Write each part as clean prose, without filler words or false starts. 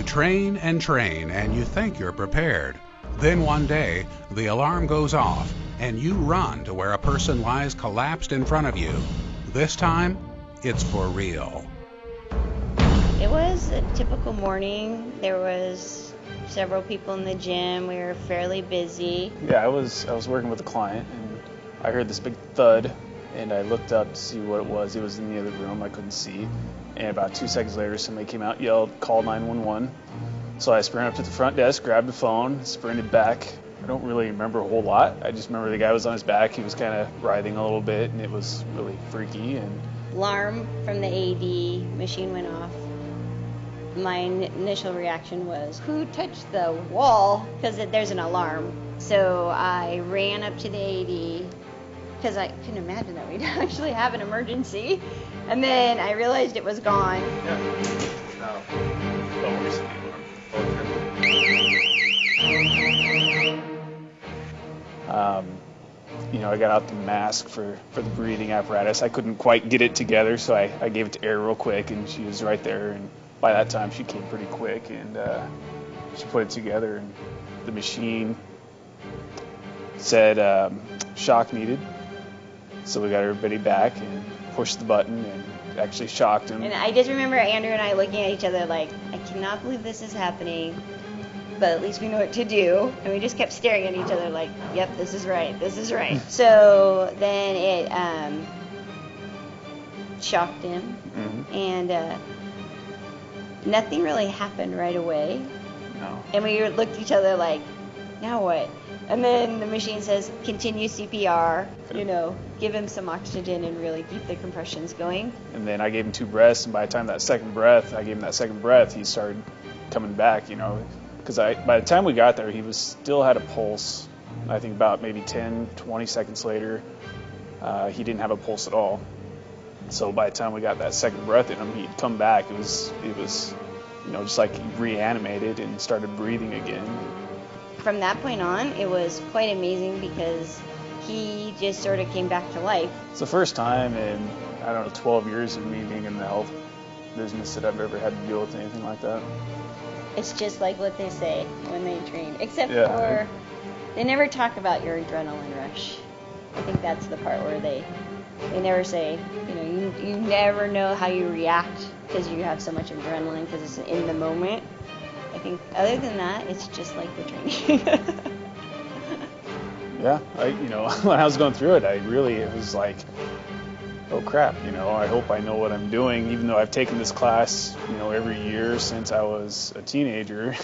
train and train, and you think you're prepared. Then one day, the alarm goes off, and you run to where a person lies collapsed in front of you. This time, it's for real. It was a typical morning. There was several people in the gym. We were fairly busy. Yeah, I was working with a client, and I heard this big thud, and I looked up to see what it was. It was in the other room. I couldn't see. And about 2 seconds later, somebody came out, yelled, "Call 911." So I sprinted up to the front desk, grabbed the phone, sprinted back. I don't really remember a whole lot. I just remember the guy was on his back. He was kind of writhing a little bit, and it was really freaky. And Alarm from the AED machine went off. My initial reaction was, who touched the wall? Because there's an alarm. So I ran up to the AED because I couldn't imagine that we'd actually have an emergency. And then I realized it was gone. I got out the mask for the breathing apparatus. I couldn't quite get it together, so I gave it to Air real quick, and she was right there. And by that time, she came pretty quick, and she put it together. And the machine said shock needed, so we got everybody back and pushed the button and actually shocked him. And I just remember Andrew and I looking at each other like, I cannot believe this is happening, but at least we know what to do. And we just kept staring at each other like, yep, this is right, this is right. So then it shocked him, and nothing really happened right away. No. And we looked at each other like, now what? And then the machine says, continue CPR, give him some oxygen and really keep the compressions going. And then I gave him 2 breaths, and by the time I gave him that second breath, he started coming back, because by the time we got there, he still had a pulse. I think about maybe 10, 20 seconds later, he didn't have a pulse at all. So by the time we got that second breath in him, he'd come back. It was just like he reanimated and started breathing again. From that point on, it was quite amazing because he just sort of came back to life. It's the first time in, 12 years of me being in the health business that I've ever had to deal with anything like that. It's just like what they say when they train, except for they never talk about your adrenaline rush. I think that's the part where they never say, you never know how you react because you have so much adrenaline because it's in the moment. I think other than that, it's just like the training. Yeah, when I was going through it, it was like, oh crap, I hope I know what I'm doing, even though I've taken this class, every year since I was a teenager.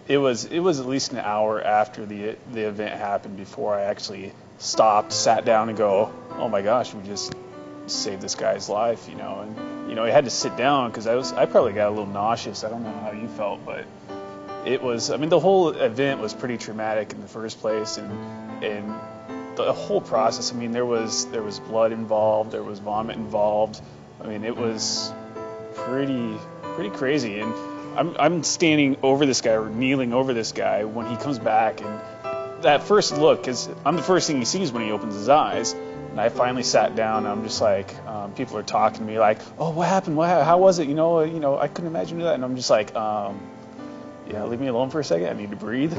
It was at least an hour after the event happened before I actually stopped, sat down and go, oh my gosh, we just saved this guy's life, and I had to sit down because I probably got a little nauseous. I don't know how you felt, but it was, the whole event was pretty traumatic in the first place, and the whole process, there was blood involved, there was vomit involved. It was pretty crazy. And I'm standing over this guy or kneeling over this guy when he comes back, and that first look, because I'm the first thing he sees when he opens his eyes. And I finally sat down, and I'm just like, people are talking to me like, oh, what happened? How was it? I couldn't imagine that. And I'm just like, yeah, leave me alone for a second. I need to breathe.